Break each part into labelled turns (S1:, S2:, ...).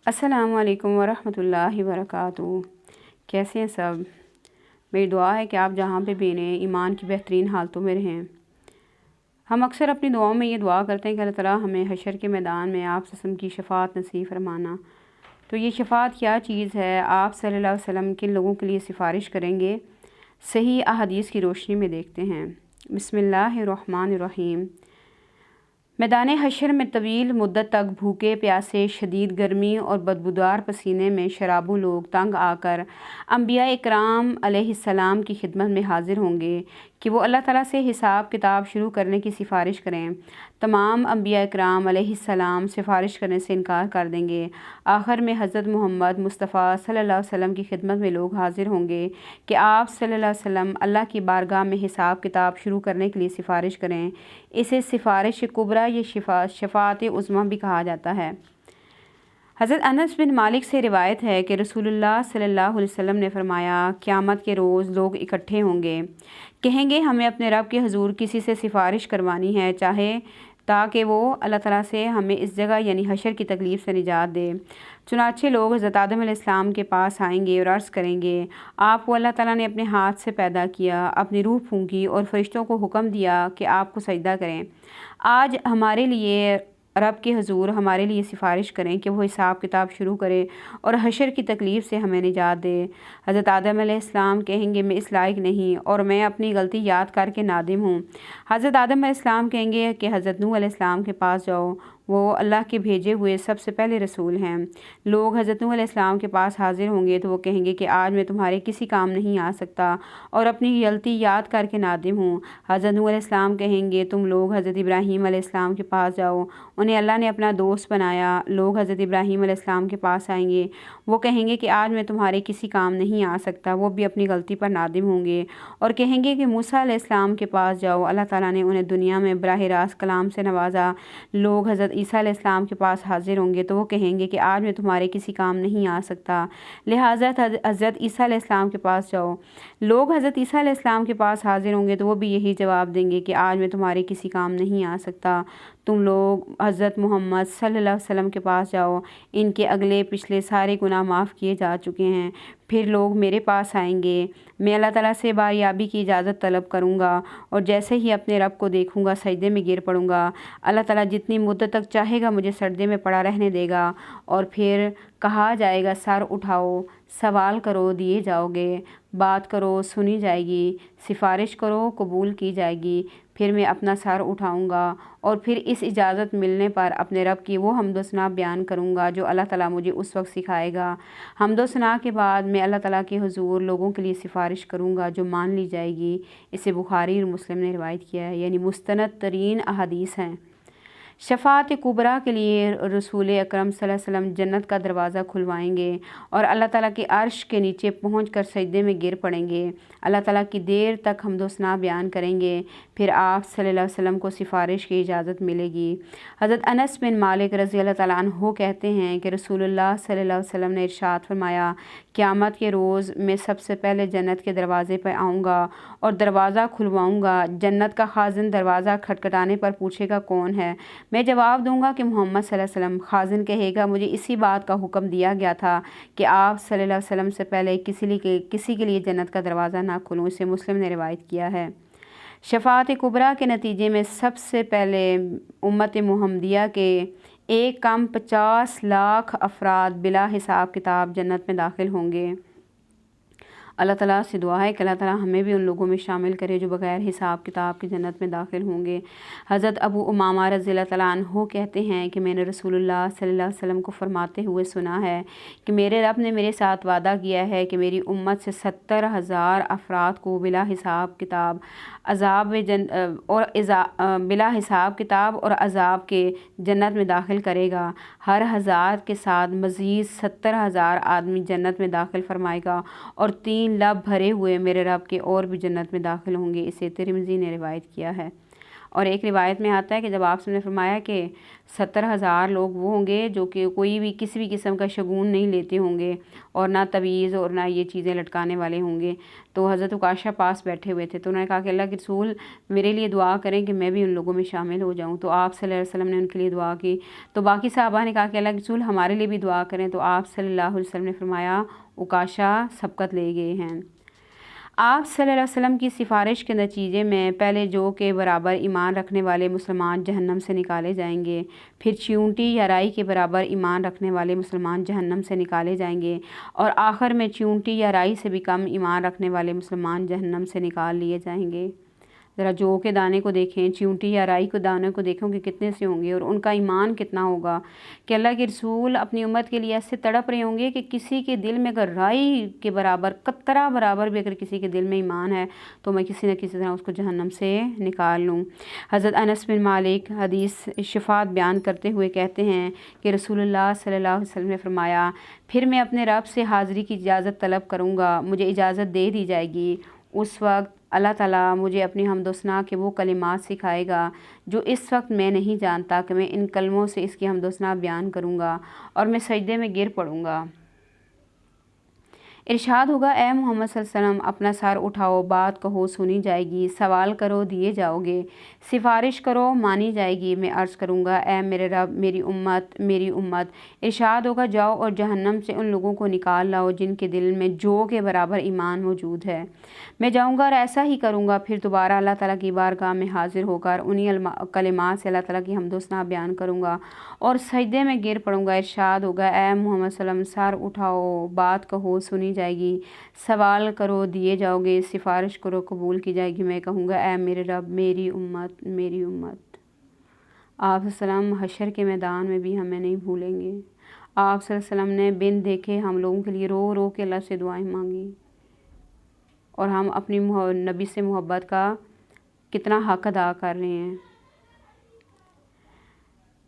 S1: السلام علیکم ورحمۃ اللہ وبرکاتہ۔ کیسے ہیں سب؟ میری دعا ہے کہ آپ جہاں پہ بھی رہیں ایمان کی بہترین حالتوں میں رہیں۔ ہم اکثر اپنی دعاؤں میں یہ دعا کرتے ہیں کہ اللہ تعالیٰ ہمیں حشر کے میدان میں آپ وسلم کی شفاعت نصیب فرمانا۔ تو یہ شفاعت کیا چیز ہے؟ آپ صلی اللہ علیہ وسلم کن لوگوں کے لیے سفارش کریں گے؟ صحیح احادیث کی روشنی میں دیکھتے ہیں۔ بسم اللہ الرحمن الرحیم۔ میدان حشر میں طویل مدت تک بھوکے پیاسے، شدید گرمی اور بدبودار پسینے میں شرابو لوگ تنگ آ کر انبیاء اکرام علیہ السلام کی خدمت میں حاضر ہوں گے کہ وہ اللہ تعالیٰ سے حساب کتاب شروع کرنے کی سفارش کریں۔ تمام انبیاء اکرام علیہ السلام سفارش کرنے سے انکار کر دیں گے۔ آخر میں حضرت محمد مصطفیٰ صلی اللہ علیہ وسلم کی خدمت میں لوگ حاضر ہوں گے کہ آپ صلی اللہ علیہ وسلم اللہ کی بارگاہ میں حساب کتاب شروع کرنے کے لیے سفارش کریں۔ اسے سفارش کبریٰ یا شفاعت عظمیٰ بھی کہا جاتا ہے۔ حضرت انس بن مالک سے روایت ہے کہ رسول اللہ صلی اللہ علیہ وسلم نے فرمایا، قیامت کے روز لوگ اکٹھے ہوں گے، کہیں گے ہمیں اپنے رب کے حضور کسی سے سفارش کروانی ہے، چاہے تاکہ وہ اللہ تعالیٰ سے ہمیں اس جگہ یعنی حشر کی تکلیف سے نجات دے۔ چنانچہ لوگ حضرت آدم علیہ السلام کے پاس آئیں گے اور عرض کریں گے، آپ کو اللہ تعالیٰ نے اپنے ہاتھ سے پیدا کیا، اپنی روح پھونکی اور فرشتوں کو حکم دیا کہ آپ کو سجدہ کریں۔ آج ہمارے لیے رب کے حضور ہمارے لیے سفارش کریں کہ وہ حساب کتاب شروع کرے اور حشر کی تکلیف سے ہمیں نجات دے۔ حضرت آدم علیہ السلام کہیں گے، میں اس لائق نہیں اور میں اپنی غلطی یاد کر کے نادم ہوں۔ حضرت آدم علیہ السلام کہیں گے کہ حضرت نوح علیہ السلام کے پاس جاؤ، وہ اللہ کے بھیجے ہوئے سب سے پہلے رسول ہیں۔ لوگ حضرت نوح علیہ السلام کے پاس حاضر ہوں گے تو وہ کہیں گے کہ آج میں تمہارے کسی کام نہیں آ سکتا اور اپنی غلطی یاد کر کے نادم ہوں۔ حضرت نوح علیہ السلام کہیں گے، تم لوگ حضرت ابراہیم علیہ السلام کے پاس جاؤ، انہیں اللہ نے اپنا دوست بنایا۔ لوگ حضرت ابراہیم علیہ السلام کے پاس آئیں گے، وہ کہیں گے کہ آج میں تمہارے کسی کام نہیں آ سکتا، وہ بھی اپنی غلطی پر نادم ہوں گے اور کہیں گے کہ موسیٰ علیہ السلام کے پاس جاؤ، اللہ تعالیٰ نے انہیں دنیا میں براہ راست کلام سے نوازا۔ لوگ حضرت عیسیٰ علیہ السلام کے پاس حاضر ہوں گے تو وہ کہیں گے کہ آج میں تمہارے کسی کام نہیں آ سکتا، لہٰذا حضرت عیسیٰ علیہ السلام کے پاس جاؤ۔ لوگ حضرت عیسیٰ علیہ السلام کے پاس حاضر ہوں گے تو وہ بھی یہی جواب دیں گے کہ آج میں تمہارے کسی کام نہیں آ سکتا، تم لوگ حضرت محمد صلی اللہ علیہ وسلم کے پاس جاؤ، ان کے اگلے پچھلے سارے گناہ معاف کیے جا چکے ہیں۔ پھر لوگ میرے پاس آئیں گے، میں اللہ تعالیٰ سے باریابی کی اجازت طلب کروں گا اور جیسے ہی اپنے رب کو دیکھوں گا سجدے میں گر پڑوں گا۔ اللہ تعالیٰ جتنی مدت تک چاہے گا مجھے سجدے میں پڑا رہنے دے گا اور پھر کہا جائے گا، سر اٹھاؤ، سوال کرو دیے جاؤ گے، بات کرو سنی جائے گی، سفارش کرو قبول کی جائے گی۔ پھر میں اپنا سر اٹھاؤں گا اور پھر اس اجازت ملنے پر اپنے رب کی وہ حمد و ثنا بیان کروں گا جو اللہ تعالیٰ مجھے اس وقت سکھائے گا۔ حمد و ثنا کے بعد میں اللہ تعالیٰ کے حضور لوگوں کے لیے سفارش کروں گا جو مان لی جائے گی۔ اسے بخاری اور مسلم نے روایت کیا ہے، یعنی مستند ترین احادیث ہیں۔ شفاعت کبریٰ کے لیے رسول اکرم صلی اللہ علیہ وسلم جنت کا دروازہ کھلوائیں گے اور اللہ تعالیٰ کے عرش کے نیچے پہنچ کر سجدے میں گر پڑیں گے، اللہ تعالیٰ کی دیر تک حمد و ثنا بیان کریں گے، پھر آپ صلی اللہ علیہ وسلم کو سفارش کی اجازت ملے گی۔ حضرت انس بن مالک رضی اللہ تعالیٰ عنہ کہتے ہیں کہ رسول اللہ صلی اللہ علیہ وسلم نے ارشاد فرمایا، قیامت کے روز میں سب سے پہلے جنت کے دروازے پر آؤں گا اور دروازہ کھلواؤں گا۔ جنت کا خازن دروازہ کھٹکھٹانے پر پوچھے گا، کون ہے؟ میں جواب دوں گا کہ محمد صلی اللہ علیہ وسلم۔ خازن کہے گا، مجھے اسی بات کا حکم دیا گیا تھا کہ آپ صلی اللہ علیہ وسلم سے پہلے کسی کے لیے جنت کا دروازہ نہ کھولوں۔ اسے مسلم نے روایت کیا ہے۔ شفاعت کبریٰ کے نتیجے میں سب سے پہلے امت محمدیہ کے ایک کم 50 لاکھ افراد بلا حساب کتاب جنت میں داخل ہوں گے۔ اللہ تعالیٰ سے دعا ہے کہ اللہ تعالیٰ ہمیں بھی ان لوگوں میں شامل کرے جو بغیر حساب کتاب کی جنت میں داخل ہوں گے۔ حضرت ابو امامہ رضی اللہ تعالیٰ عنہ کہتے ہیں کہ میں نے رسول اللہ صلی اللہ علیہ وسلم کو فرماتے ہوئے سنا ہے کہ میرے رب نے میرے ساتھ وعدہ کیا ہے کہ میری امت سے 70,000 افراد کو بلا حساب کتاب اور عذاب کے جنت میں داخل کرے گا۔ ہر 1000 کے ساتھ مزید 70,000 آدمی جنت میں داخل فرمائے گا اور 3 لب بھرے ہوئے میرے رب کے اور بھی جنت میں داخل ہوں گے۔ اسے ترمذی نے روایت کیا ہے۔ اور ایک روایت میں آتا ہے کہ جب آپ نے فرمایا کہ 70,000 لوگ وہ ہوں گے جو کہ کوئی بھی کسی بھی قسم کا شگون نہیں لیتے ہوں گے اور نہ تعویذ اور نہ یہ چیزیں لٹکانے والے ہوں گے۔ تو حضرت عکاشہ پاس بیٹھے ہوئے تھے، تو انہوں نے کہا کہ اللہ کے رسول میرے لیے دعا کریں کہ میں بھی ان لوگوں میں شامل ہو جاؤں۔ تو آپ صلی اللہ علیہ وسلم نے ان کے لیے دعا کی۔ تو باقی صحابہ نے کہا کہ اللہ کے رسول ہمارے لیے بھی دعا کریں۔ تو آپ صلی اللہ علیہ وسلم نے فرمایا عکاشہ سبقت لے گئے ہیں۔ آپ صلی اللہ علیہ وسلم کی سفارش کے نتیجے میں پہلے جو کے برابر ایمان رکھنے والے مسلمان جہنم سے نکالے جائیں گے، پھر چیونٹی یا رائی کے برابر ایمان رکھنے والے مسلمان جہنم سے نکالے جائیں گے، اور آخر میں چیونٹی یا رائی سے بھی کم ایمان رکھنے والے مسلمان جہنم سے نکال لیے جائیں گے۔ ذرا جو کے دانے کو دیکھیں، چیونٹی یا رائی کے دانے کو دیکھیں کہ کتنے سے ہوں گے اور ان کا ایمان کتنا ہوگا کہ اللہ کے رسول اپنی امت کے لیے ایسے تڑپ رہے ہوں گے کہ کسی کے دل میں اگر رائی کے برابر قطرہ برابر بھی اگر کسی کے دل میں ایمان ہے تو میں کسی نہ کسی طرح اس کو جہنم سے نکال لوں۔ حضرت انس بن مالک حدیث شفاعت بیان کرتے ہوئے کہتے ہیں کہ رسول اللہ صلی اللہ علیہ وسلم نے فرمایا، پھر میں اپنے رب سے حاضری کی اجازت طلب کروں گا، مجھے اجازت دے دی جائے گی۔ اس وقت اللہ تعالیٰ مجھے اپنی حمد و ثنا کے وہ کلمات سکھائے گا جو اس وقت میں نہیں جانتا کہ میں ان کلموں سے اس کی حمد و ثنا بیان کروں گا، اور میں سجدے میں گر پڑوں گا۔ ارشاد ہوگا، اے محمد صلی اللہ علیہ وسلم اپنا سر اٹھاؤ، بات کہو سنی جائے گی، سوال کرو دیے جاؤ گے، سفارش کرو مانی جائے گی۔ میں عرض کروں گا، اے میرے رب میری امت میری امت۔ ارشاد ہوگا، جاؤ اور جہنم سے ان لوگوں کو نکال لاؤ جن کے دل میں جو کے برابر ایمان موجود ہے۔ میں جاؤں گا اور ایسا ہی کروں گا، پھر دوبارہ اللہ تعالیٰ کی بارگاہ میں حاضر ہو کر انہی کلمات سے اللہ تعالیٰ کی حمد و ثنا بیان کروں گا اور سجدے میں گر پڑوں گا۔ ارشاد ہوگا، اے محمد صلی اللہ علیہ وسلم سر اٹھاؤ، بات کہو سنی جائے گی، سوال کرو دیے جاؤ گے، سفارش کرو قبول کی جائے گی۔ میں کہوں گا، اے میرے رب میری امت میری امت۔ آپ صلی اللہ علیہ وسلم حشر کے میدان میں بھی ہمیں نہیں بھولیں گے۔ آپ صلی اللہ علیہ وسلم نے بن دیکھے ہم لوگوں کے لیے رو رو کے اللہ سے دعائیں مانگی، اور ہم اپنی نبی سے محبت کا کتنا حق ادا کر رہے ہیں۔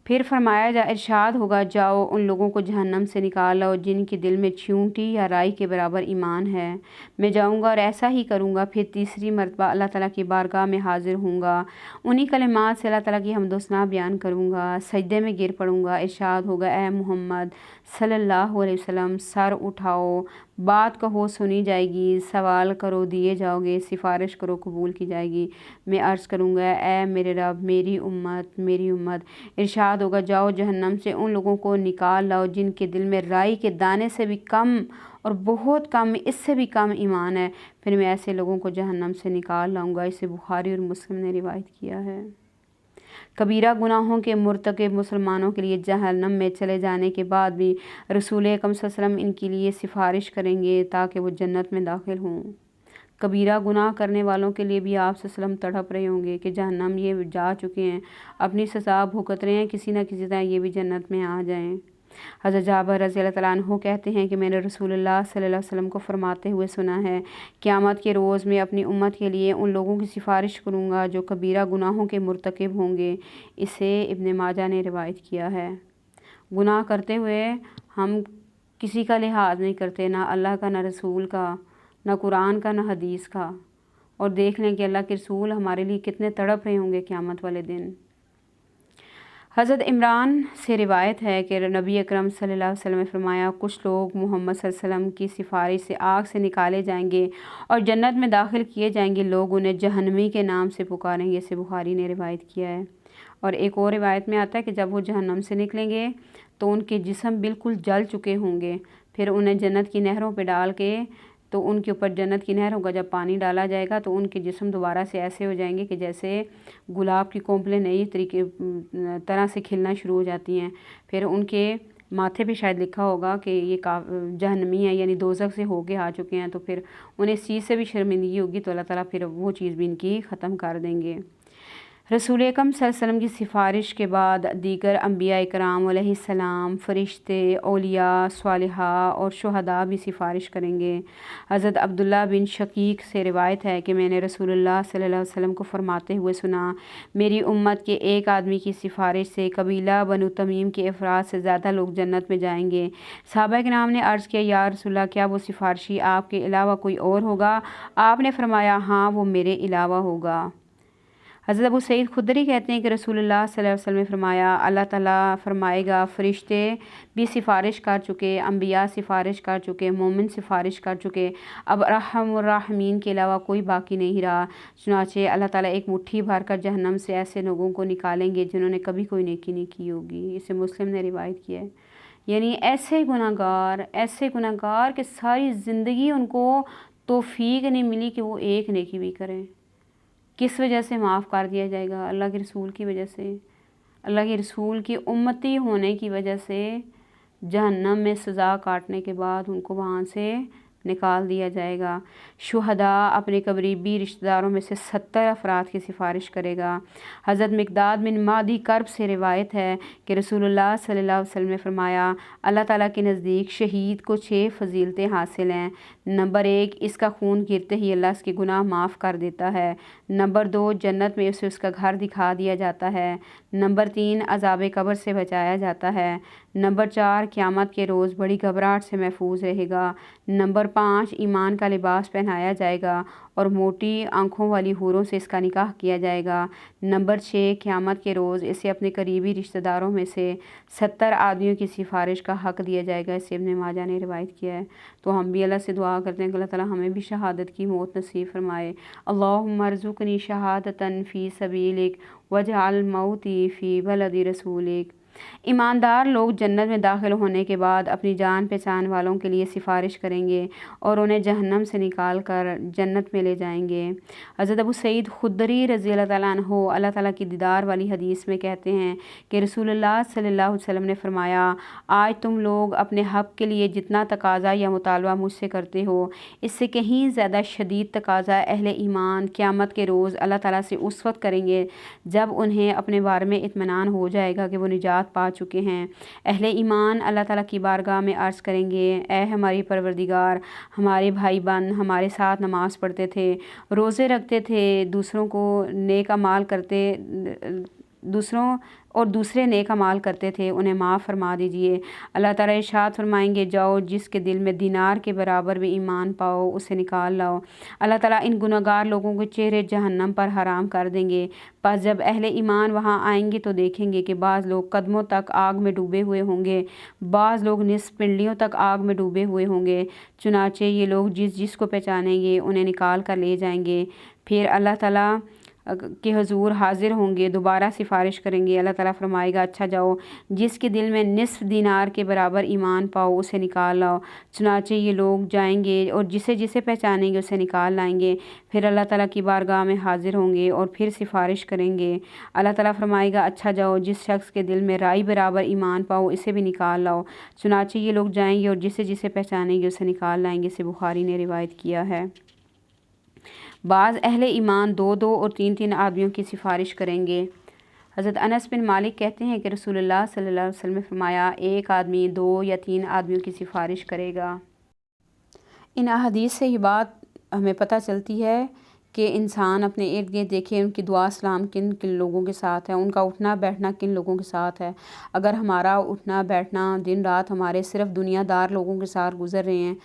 S1: پھر فرمایا ارشاد ہوگا، جاؤ ان لوگوں کو جہنم سے نکال لاؤ جن کے دل میں چیونٹی یا رائی کے برابر ایمان ہے۔ میں جاؤں گا اور ایسا ہی کروں گا، پھر تیسری مرتبہ اللہ تعالیٰ کی بارگاہ میں حاضر ہوں گا، انہی کلمات سے اللہ تعالیٰ کی حمد و ثنا بیان کروں گا، سجدے میں گر پڑوں گا۔ ارشاد ہوگا، اے محمد صلی اللہ علیہ وسلم سر اٹھاؤ، بات کہو سنی جائے گی، سوال کرو دیے جاؤ گے، سفارش کرو قبول کی جائے گی۔ میں عرض کروں گا، اے میرے رب میری امت میری امت۔ ارشاد ہوگا، جاؤ جہنم سے ان لوگوں کو نکال لاؤ جن کے دل میں رائی کے دانے سے بھی کم اور بہت کم اس سے بھی کم ایمان ہے، پھر میں ایسے لوگوں کو جہنم سے نکال لاؤں گا۔ اسے بخاری اور مسلم نے روایت کیا ہے۔ کبیرہ گناہوں کے مرتکب مسلمانوں کے لیے جہنم میں چلے جانے کے بعد بھی رسول اکرم صلی اللہ علیہ وسلم ان کے لیے سفارش کریں گے تاکہ وہ جنت میں داخل ہوں۔ کبیرہ گناہ کرنے والوں کے لیے بھی آپ صلی اللہ علیہ وسلم تڑپ رہے ہوں گے کہ جہنم یہ جا چکے ہیں، اپنی سزا بھگت رہے ہیں، کسی نہ کسی طرح یہ بھی جنت میں آ جائیں۔ حضرت جابر رضی اللہ تعالیٰ عنہ کہتے ہیں کہ میں نے رسول اللہ صلی اللہ علیہ وسلم کو فرماتے ہوئے سنا ہے، قیامت کے روز میں اپنی امت کے لیے ان لوگوں کی سفارش کروں گا جو کبیرہ گناہوں کے مرتکب ہوں گے۔ اسے ابن ماجہ نے روایت کیا ہے۔ گناہ کرتے ہوئے ہم کسی کا لحاظ نہیں کرتے، نہ اللہ کا، نہ رسول کا، نہ قرآن کا، نہ حدیث کا، اور دیکھ لیں کہ اللہ کے رسول ہمارے لیے کتنے تڑپ رہے ہوں گے قیامت والے دن۔ حضرت عمران سے روایت ہے کہ نبی اکرم صلی اللہ علیہ وسلم نے فرمایا، کچھ لوگ محمد صلی اللہ علیہ وسلم کی سفارش سے آگ سے نکالے جائیں گے اور جنت میں داخل کیے جائیں گے، لوگ انہیں جہنمی کے نام سے پکاریں گے۔ اسے بخاری نے روایت کیا ہے۔ اور ایک اور روایت میں آتا ہے کہ جب وہ جہنم سے نکلیں گے تو ان کے جسم بالکل جل چکے ہوں گے، پھر انہیں جنت کی نہروں پہ ڈال کے، تو ان کے اوپر جنت کی نہروں کا جب پانی ڈالا جائے گا تو ان کے جسم دوبارہ سے ایسے ہو جائیں گے کہ جیسے گلاب کی کونپلیں نئی طرح سے کھلنا شروع ہو جاتی ہیں۔ پھر ان کے ماتھے پہ شاید لکھا ہوگا کہ یہ جہنمی ہیں، یعنی دوزخ سے ہو کے آ چکے ہیں، تو پھر انہیں اس چیز سے بھی شرمندگی ہوگی، تو اللہ تعالیٰ پھر وہ چیز بھی ان کی ختم کر دیں گے۔ رسول اکرم صلی اللہ علیہ وسلم کی سفارش کے بعد دیگر انبیاء اکرام علیہ السلام، فرشتے، اولیاء، صالحاء اور شہداء بھی سفارش کریں گے۔ حضرت عبداللہ بن شقیق سے روایت ہے کہ میں نے رسول اللہ صلی اللہ علیہ وسلم کو فرماتے ہوئے سنا، میری امت کے ایک آدمی کی سفارش سے قبیلہ بنو تمیم کے افراد سے زیادہ لوگ جنت میں جائیں گے۔ صحابہ کرام نے عرض کیا، یا رسول اللہ کیا وہ سفارشی آپ کے علاوہ کوئی اور ہوگا؟ آپ نے فرمایا، ہاں وہ میرے علاوہ ہوگا۔ حضرت ابو سعید خدری کہتے ہیں کہ رسول اللہ صلی اللہ علیہ وسلم نے فرمایا، اللہ تعالیٰ فرمائے گا فرشتے بھی سفارش کر چکے، انبیاء سفارش کر چکے، مومن سفارش کر چکے، اب ارحم الراحمین کے علاوہ کوئی باقی نہیں رہا۔ چنانچہ اللہ تعالیٰ ایک مٹھی بھر کر جہنم سے ایسے لوگوں کو نکالیں گے جنہوں نے کبھی کوئی نیکی نہیں کی ہوگی۔ اسے مسلم نے روایت کیا ہے۔ یعنی ایسے گناہ گار کہ ساری زندگی ان کو توفیق نہیں ملی کہ وہ ایک نیکی بھی کریں۔ کس وجہ سے معاف کر دیا جائے گا؟ اللہ کے رسول کی وجہ سے، اللہ کے رسول کی امتی ہونے کی وجہ سے جہنم میں سزا کاٹنے کے بعد ان کو وہاں سے نکال دیا جائے گا۔ شہداء اپنے قریبی رشتہ داروں میں سے 70 افراد کی سفارش کرے گا۔ حضرت مقداد بن معدی کرب سے روایت ہے کہ رسول اللہ صلی اللہ علیہ وسلم نے فرمایا، اللہ تعالیٰ کے نزدیک شہید کو 6 فضیلتیں حاصل ہیں۔ نمبر 1، اس کا خون گرتے ہی اللہ اس کے گناہ معاف کر دیتا ہے۔ نمبر 2، جنت میں اسے اس کا گھر دکھا دیا جاتا ہے۔ نمبر 3، عذاب قبر سے بچایا جاتا ہے۔ نمبر 4، قیامت کے روز بڑی گھبراہٹ سے محفوظ رہے گا۔ نمبر 5، ایمان کا لباس پہنایا جائے گا اور موٹی آنکھوں والی حوروں سے اس کا نکاح کیا جائے گا۔ نمبر 6، قیامت کے روز اسے اپنے قریبی رشتہ داروں میں سے 70 آدمیوں کی سفارش کا حق دیا جائے گا۔ اسے ابن ماجہ نے روایت کیا ہے۔ تو ہم بھی اللہ سے دعا کرتے ہیں کہ اللہ تعالیٰ ہمیں بھی شہادت کی موت نصیب فرمائے۔ اللہم ارزقنی شہادتاً فی سبیلک واجعل موتی فی بلد رسولک۔ ایماندار لوگ جنت میں داخل ہونے کے بعد اپنی جان پہچان والوں کے لیے سفارش کریں گے اور انہیں جہنم سے نکال کر جنت میں لے جائیں گے۔ حضرت ابو سعید خدری رضی اللہ تعالیٰ عنہ اللہ تعالیٰ کی دیدار والی حدیث میں کہتے ہیں کہ رسول اللہ صلی اللہ علیہ وسلم نے فرمایا، آج تم لوگ اپنے حق کے لیے جتنا تقاضا یا مطالبہ مجھ سے کرتے ہو، اس سے کہیں زیادہ شدید تقاضا اہل ایمان قیامت کے روز اللہ تعالیٰ سے اس وقت کریں گے جب انہیں اپنے بارے میں اطمینان ہو جائے گا کہ وہ نجات پا چکے ہیں۔ اہل ایمان اللہ تعالیٰ کی بارگاہ میں عرض کریں گے، اے ہماری پروردگار، ہمارے بھائی بہن ہمارے ساتھ نماز پڑھتے تھے، روزے رکھتے تھے، دوسرے نیک اعمال کرتے تھے، انہیں معاف فرما دیجئے۔ اللہ تعالیٰ ارشاد فرمائیں گے، جاؤ جس کے دل میں دینار کے برابر بھی ایمان پاؤ اسے نکال لاؤ۔ اللہ تعالیٰ ان گناہگار لوگوں کے چہرے جہنم پر حرام کر دیں گے۔ پس جب اہل ایمان وہاں آئیں گے تو دیکھیں گے کہ بعض لوگ قدموں تک آگ میں ڈوبے ہوئے ہوں گے، بعض لوگ نصف پنڈلیوں تک آگ میں ڈوبے ہوئے ہوں گے۔ چنانچہ یہ لوگ جس کو پہچانیں گے انہیں نکال کر لے جائیں گے، پھر اللہ تعالیٰ کے حضور حاضر ہوں گے، دوبارہ سفارش کریں گے۔ اللہ تعالیٰ فرمائے گا، اچھا جاؤ جس کے دل میں نصف دینار کے برابر ایمان پاؤ اسے نکال لاؤ۔ چنانچہ یہ لوگ جائیں گے اور جسے پہچانیں گے اسے نکال لائیں گے، پھر اللہ تعالیٰ کی بارگاہ میں حاضر ہوں گے اور پھر سفارش کریں گے۔ اللہ تعالیٰ فرمائے گا، اچھا جاؤ جس شخص کے دل میں رائی برابر ایمان پاؤ اسے بھی نکال لاؤ۔ چنانچہ یہ لوگ جائیں گے اور جسے پہچانیں گے اسے نکال لائیں گے۔ اسے بخاری نے روایت کیا ہے۔ بعض اہل ایمان 2 اور 3 آدمیوں کی سفارش کریں گے۔ حضرت انس بن مالک کہتے ہیں کہ رسول اللہ صلی اللہ علیہ وسلم نے فرمایا، ایک آدمی 2 یا 3 آدمیوں کی سفارش کرے گا۔ ان احادیث سے یہ بات ہمیں پتہ چلتی ہے کہ انسان اپنے ارد گرد دیکھے ان کی دعا سلام کن لوگوں کے ساتھ ہے، ان کا اٹھنا بیٹھنا کن لوگوں کے ساتھ ہے۔ اگر ہمارا اٹھنا بیٹھنا دن رات ہمارے صرف دنیا دار لوگوں کے ساتھ گزر رہے ہیں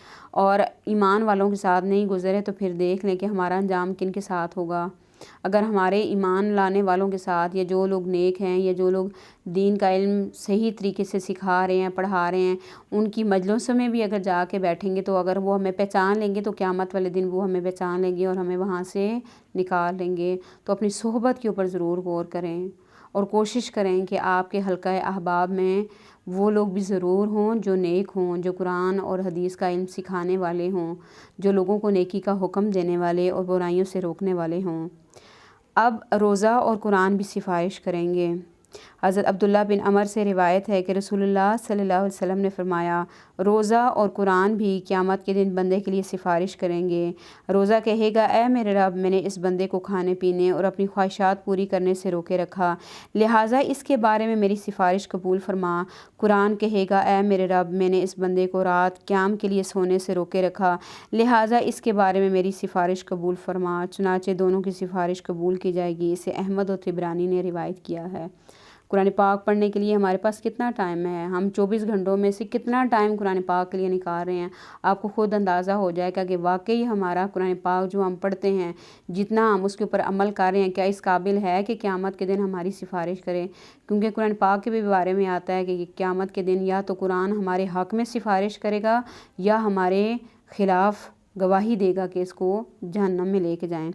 S1: اور ایمان والوں کے ساتھ نہیں گزرے تو پھر دیکھ لیں کہ ہمارا انجام کن کے ساتھ ہوگا۔ اگر ہمارے ایمان لانے والوں کے ساتھ یا جو لوگ نیک ہیں یا جو لوگ دین کا علم صحیح طریقے سے سکھا رہے ہیں پڑھا رہے ہیں ان کی مجلسوں میں بھی اگر جا کے بیٹھیں گے تو اگر وہ ہمیں پہچان لیں گے تو قیامت والے دن وہ ہمیں پہچان لیں گے اور ہمیں وہاں سے نکال لیں گے۔ تو اپنی صحبت کے اوپر ضرور غور کریں اور کوشش کریں کہ آپ کے حلقہ احباب میں وہ لوگ بھی ضرور ہوں جو نیک ہوں، جو قرآن اور حدیث کا علم سکھانے والے ہوں، جو لوگوں کو نیکی کا حکم دینے والے اور برائیوں سے روکنے والے ہوں۔ اب روزہ اور قرآن بھی سفارش کریں گے۔ حضرت عبداللہ بن عمر سے روایت ہے کہ رسول اللہ صلی اللہ علیہ وسلم نے فرمایا، روزہ اور قرآن بھی قیامت کے دن بندے کے لیے سفارش کریں گے۔ روزہ کہے گا، اے میرے رب، میں نے اس بندے کو کھانے پینے اور اپنی خواہشات پوری کرنے سے روکے رکھا، لہٰذا اس کے بارے میں میری سفارش قبول فرما۔ قرآن کہے گا، اے میرے رب، میں نے اس بندے کو رات قیام کے لیے سونے سے روکے رکھا، لہٰذا اس کے بارے میں میری سفارش قبول فرما۔ چنانچہ دونوں کی سفارش قبول کی جائے گی۔ اسے احمد اور طبرانی نے روایت کیا ہے۔ قرآن پاک پڑھنے کے لیے ہمارے پاس کتنا ٹائم ہے، ہم 24 گھنٹوں میں سے کتنا ٹائم قرآن پاک کے لیے نکال رہے ہیں۔ آپ کو خود اندازہ ہو جائے گا کہ واقعی ہمارا قرآن پاک جو ہم پڑھتے ہیں، جتنا ہم اس کے اوپر عمل کر رہے ہیں، کیا اس قابل ہے کہ قیامت کے دن ہماری سفارش کرے؟ کیونکہ قرآن پاک کے بھی بارے میں آتا ہے کہ قیامت کے دن یا تو قرآن ہمارے حق میں سفارش کرے گا یا ہمارے خلاف گواہی دے گا کہ اس کو جہنم میں لے کے جائیں۔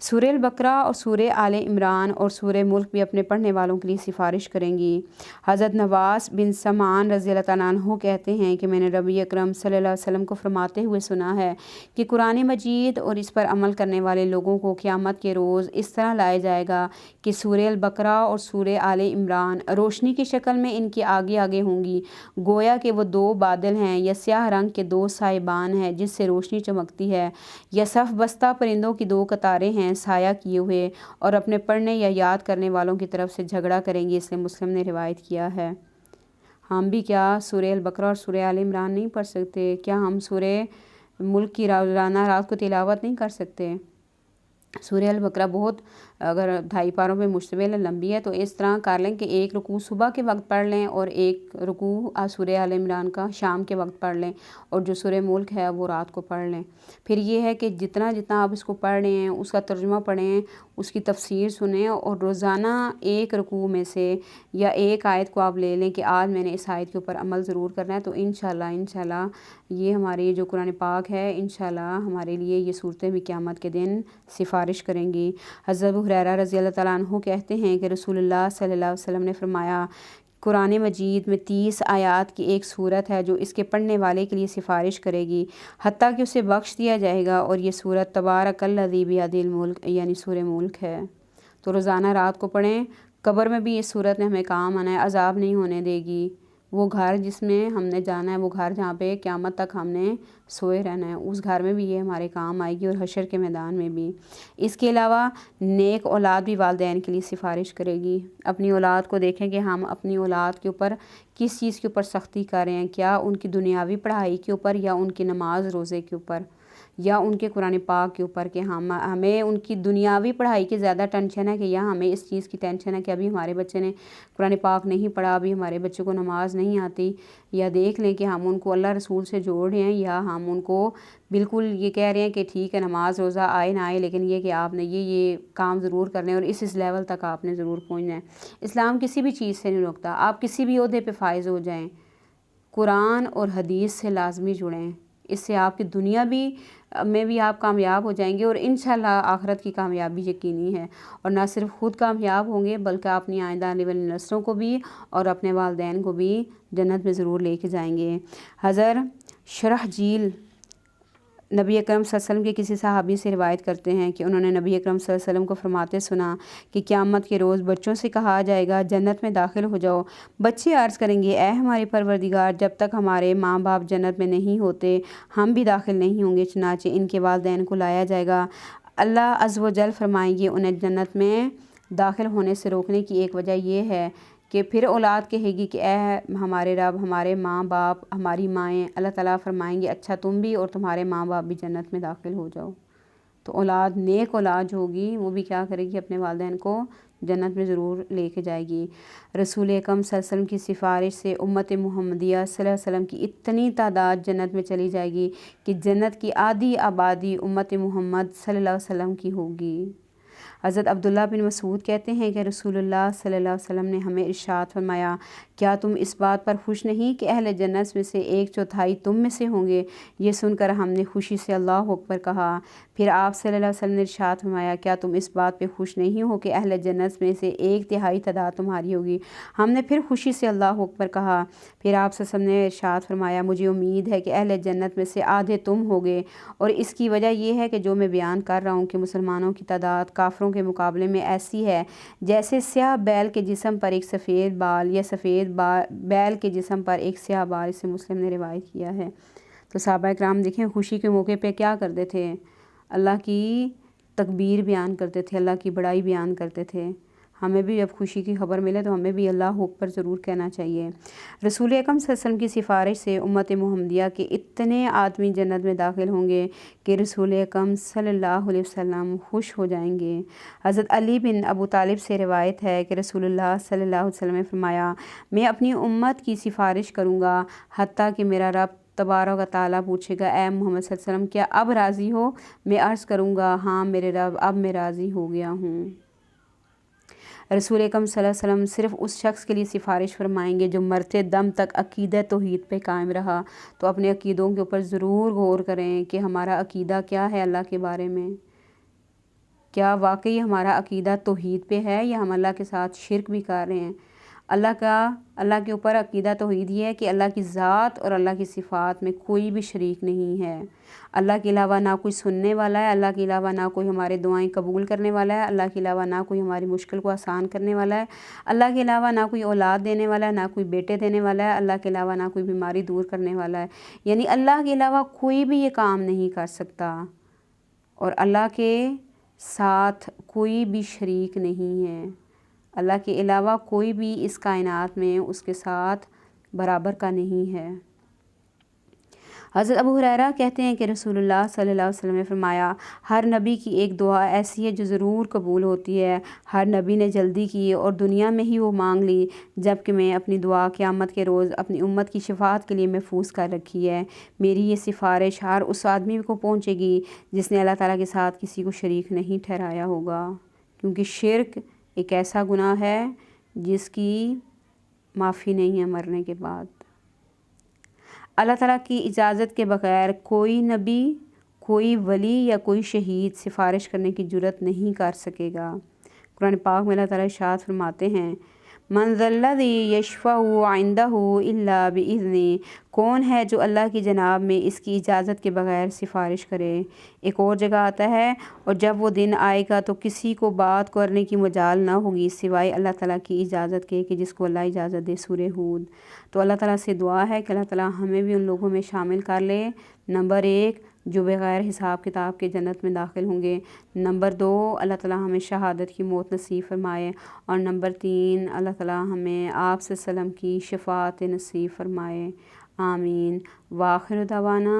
S1: سورہ البقرہ اور سورہ آل عمران اور سورہ ملک بھی اپنے پڑھنے والوں کے لیے سفارش کریں گی۔ حضرت نواس بن سمعان رضی اللہ تعالیٰ عنہ کہتے ہیں کہ میں نے نبی اکرم صلی اللہ علیہ وسلم کو فرماتے ہوئے سنا ہے کہ قرآن مجید اور اس پر عمل کرنے والے لوگوں کو قیامت کے روز اس طرح لایا جائے گا کہ سورہ البقرہ اور سورہ آل عمران روشنی کی شکل میں ان کے آگے آگے ہوں گی، گویا کہ وہ دو بادل ہیں یا سیاہ رنگ کے دو سائبان ہیں جس سے روشنی چمکتی ہے، یا صف بستہ پرندوں کی دو قطاریں ہیں سایہ کیے ہوئے، اور اپنے پڑھنے یا یاد کرنے والوں کی طرف سے جھگڑا کریں گی۔ اس نے مسلم نے روایت کیا ہے۔ ہم بھی کیا سورہ البقرہ اور سورہ آل عمران نہیں پڑھ سکتے؟ کیا ہم سورہ ملک کی روزانہ رات کو تلاوت نہیں کر سکتے؟ سورہ البقرہ بہت اگر 2.5 پاروں پہ مشتمل لمبی ہے تو اس طرح کر لیں کہ ایک رکوع صبح کے وقت پڑھ لیں اور ایک رکوع سورہ آل عمران کا شام کے وقت پڑھ لیں، اور جو سورہ ملک ہے وہ رات کو پڑھ لیں۔ پھر یہ ہے کہ جتنا آپ اس کو پڑھ رہے ہیں اس کا ترجمہ پڑھیں، اس کی تفسیر سنیں، اور روزانہ ایک رکوع میں سے یا ایک آیت کو آپ لے لیں کہ آج میں نے اس آیت کے اوپر عمل ضرور کرنا ہے، تو انشاءاللہ یہ ہماری جو قرآن پاک ہے انشاءاللہ ہمارے لیے یہ صورتیں بھی قیامت کے دن سفارش کریں گی۔ حضرت ابو ہریرہ رضی اللہ تعالیٰ عنہ کہتے ہیں کہ رسول اللہ صلی اللہ علیہ وسلم نے فرمایا، قرآن مجید میں 30 آیات کی ایک صورت ہے جو اس کے پڑھنے والے کے لیے سفارش کرے گی حتیٰ کہ اسے بخش دیا جائے گا، اور یہ صورت تبارک الذی بیدہ الملک یعنی سورہ ملک ہے۔ تو روزانہ رات کو پڑھیں، قبر میں بھی اس صورت نے ہمیں کام آنا ہے، عذاب نہیں ہونے دے گی۔ وہ گھر جس میں ہم نے جانا ہے، وہ گھر جہاں پہ قیامت تک ہم نے سوئے رہنا ہے، اس گھر میں بھی یہ ہمارے کام آئے گی، اور حشر کے میدان میں بھی۔ اس کے علاوہ نیک اولاد بھی والدین کے لیے سفارش کرے گی۔ اپنی اولاد کو دیکھیں کہ ہم اپنی اولاد کے اوپر کس چیز کے اوپر سختی کر رہے ہیں، کیا ان کی دنیاوی پڑھائی کے اوپر، یا ان کی نماز روزے کے اوپر، یا ان کے قرآن پاک کے اوپر، کہ ہمیں ان کی دنیاوی پڑھائی کی زیادہ ٹینشن ہے کہ یا ہمیں اس چیز کی ٹینشن ہے کہ ابھی ہمارے بچے نے قرآن پاک نہیں پڑھا، ابھی ہمارے بچے کو نماز نہیں آتی۔ یا دیکھ لیں کہ ہم ان کو اللہ رسول سے جوڑ رہے ہیں، یا ہم ان کو بالکل یہ کہہ رہے ہیں کہ ٹھیک ہے نماز روزہ آئے نہ آئے، لیکن یہ کہ آپ نے یہ کام ضرور کرنے اور اس لیول تک آپ نے ضرور پہنچنا ہے۔ اسلام کسی بھی چیز سے نہیں روکتا، آپ کسی بھی عہدے پہ فائز ہو جائیں، قرآن اور حدیث سے لازمی جڑیں، اس سے آپ کی دنیا میں بھی آپ کامیاب ہو جائیں گے، اور انشاءاللہ آخرت کی کامیابی یقینی ہے۔ اور نہ صرف خود کامیاب ہوں گے بلکہ اپنی آئندہ آنے والی نسلوں کو بھی اور اپنے والدین کو بھی جنت میں ضرور لے کے جائیں گے۔ حضرت شرحجیل نبی اکرم صلی اللہ علیہ وسلم کے کسی صحابی سے روایت کرتے ہیں کہ انہوں نے نبی اکرم صلی اللہ علیہ وسلم کو فرماتے سنا کہ قیامت کے روز بچوں سے کہا جائے گا جنت میں داخل ہو جاؤ۔ بچے عرض کریں گے اے ہمارے پروردگار، جب تک ہمارے ماں باپ جنت میں نہیں ہوتے ہم بھی داخل نہیں ہوں گے۔ چنانچہ ان کے والدین کو لایا جائے گا، اللہ عز و جل فرمائیں گے انہیں جنت میں داخل ہونے سے روکنے کی ایک وجہ یہ ہے کہ پھر اولاد کہے گی کہ اے ہمارے رب، ہمارے ماں باپ، ہماری مائیں، اللہ تعالیٰ فرمائیں گے اچھا تم بھی اور تمہارے ماں باپ بھی جنت میں داخل ہو جاؤ۔ تو اولاد، نیک اولاد جو ہوگی وہ بھی کیا کرے گی، اپنے والدین کو جنت میں ضرور لے کے جائے گی۔ رسول اکرم صلی اللہ علیہ وسلم کی سفارش سے امت محمدیہ صلی اللہ علیہ وسلم کی اتنی تعداد جنت میں چلی جائے گی کہ جنت کی آدھی آبادی امت محمد صلی اللہ علیہ وسلم کی ہوگی۔ حضرت عبداللہ بن مسعود کہتے ہیں کہ رسول اللہ صلی اللہ علیہ وسلم نے ہمیں ارشاد فرمایا، کیا تم اس بات پر خوش نہیں کہ اہل جنت میں سے 1/4 تم میں سے ہوں گے؟ یہ سن کر ہم نے خوشی سے اللہ اکبر کہا۔ پھر آپ صلی اللہ علیہ وسلم نے ارشاد فرمایا، کیا تم اس بات پہ خوش نہیں ہو کہ اہل جنت میں سے 1/3 تعداد تمہاری ہوگی؟ ہم نے پھر خوشی سے اللہ اکبر کہا۔ پھر آپ صلی اللہ علیہ وسلم نے ارشاد فرمایا، مجھے امید ہے کہ اہل جنت میں سے آدھے تم ہوگے، اور اس کی وجہ یہ ہے کہ جو میں بیان کر رہا ہوں کہ مسلمانوں کی تعداد کافروں کے مقابلے میں ایسی ہے جیسے سیاہ بیل کے جسم پر ایک سفید بال یا سفید بیل کے جسم پر ایک سیاہ بال۔ اسے مسلم نے روایت کیا ہے۔ تو صحابہ کرام دیکھیں خوشی کے موقع پہ کیا کرتے تھے، اللہ کی تکبیر بیان کرتے تھے، اللہ کی بڑائی بیان کرتے تھے۔ ہمیں بھی جب خوشی کی خبر ملے تو ہمیں بھی اللہ اکبر ضرور کہنا چاہیے۔ رسول اکرم صلی اللہ علیہ وسلم کی سفارش سے امت محمدیہ کے اتنے آدمی جنت میں داخل ہوں گے کہ رسول اکرم صلی اللہ علیہ وسلم خوش ہو جائیں گے۔ حضرت علی بن ابو طالب سے روایت ہے کہ رسول اللہ صلی اللہ علیہ وسلم نے فرمایا، میں اپنی امت کی سفارش کروں گا حتیٰ کہ میرا رب تبارک و تعالیٰ پوچھے گا، اے محمد صلی اللہ علیہ وسلم کیا اب راضی ہو؟ میں عرض کروں گا، ہاں میرے رب اب میں راضی ہو گیا ہوں۔ رسول اکرم صلی اللہ علیہ وسلم صرف اس شخص کے لیے سفارش فرمائیں گے جو مرتے دم تک عقیدہ توحید پہ قائم رہا۔ تو اپنے عقیدوں کے اوپر ضرور غور کریں کہ ہمارا عقیدہ کیا ہے اللہ کے بارے میں۔ کیا واقعی ہمارا عقیدہ توحید پہ ہے یا ہم اللہ کے ساتھ شرک بھی کر رہے ہیں؟ اللہ کے اوپر عقیدہ توحید یہ ہے کہ اللہ کی ذات اور اللہ کی صفات میں کوئی بھی شریک نہیں ہے۔ اللہ کے علاوہ نہ کوئی سننے والا ہے، اللہ کے علاوہ نہ کوئی ہمارے دعائیں قبول کرنے والا ہے، اللہ کے علاوہ نہ کوئی ہماری مشکل کو آسان کرنے والا ہے، اللہ کے علاوہ نہ کوئی اولاد دینے والا ہے، نہ کوئی بیٹے دینے والا ہے، اللہ کے علاوہ نہ کوئی بیماری دور کرنے والا ہے۔ یعنی اللہ کے علاوہ کوئی بھی یہ کام نہیں کر سکتا اور اللہ کے ساتھ کوئی بھی شریک نہیں ہے۔ اللہ کے علاوہ کوئی بھی اس کائنات میں اس کے ساتھ برابر کا نہیں ہے۔ حضرت ابو ہریرہ کہتے ہیں کہ رسول اللہ صلی اللہ علیہ وسلم نے فرمایا، ہر نبی کی ایک دعا ایسی ہے جو ضرور قبول ہوتی ہے۔ ہر نبی نے جلدی کی اور دنیا میں ہی وہ مانگ لی، جبکہ میں اپنی دعا قیامت کے روز اپنی امت کی شفاعت کے لیے محفوظ کر رکھی ہے۔ میری یہ سفارش ہر اس آدمی کو پہنچے گی جس نے اللہ تعالیٰ کے ساتھ کسی کو شریک نہیں ٹھہرایا ہوگا، کیونکہ شرک ایک ایسا گناہ ہے جس کی معافی نہیں ہے مرنے کے بعد۔ اللہ تعالیٰ کی اجازت کے بغیر کوئی نبی، کوئی ولی یا کوئی شہید سفارش کرنے کی جرات نہیں کر سکے گا۔ قرآن پاک میں اللہ تعالیٰ ارشاد فرماتے ہیں، من ذا الذی یشفع عندہ الا بإذنہ، کون ہے جو اللہ کی جناب میں اس کی اجازت کے بغیر سفارش کرے۔ ایک اور جگہ آتا ہے، اور جب وہ دن آئے گا تو کسی کو بات کرنے کی مجال نہ ہوگی سوائے اللہ تعالیٰ کی اجازت کے کہ جس کو اللہ اجازت دے۔ سورہ ہود۔ تو اللہ تعالیٰ سے دعا ہے کہ اللہ تعالیٰ ہمیں بھی ان لوگوں میں شامل کر لے، نمبر 1 جو بغیر حساب کتاب کے جنت میں داخل ہوں گے، نمبر 2 اللہ تعالیٰ ہمیں شہادت کی موت نصیب فرمائے، اور نمبر 3 اللہ تعالیٰ ہمیں آپ صلی اللہ علیہ وسلم کی شفاعت نصیب فرمائے۔ آمین۔ وآخر دعوانا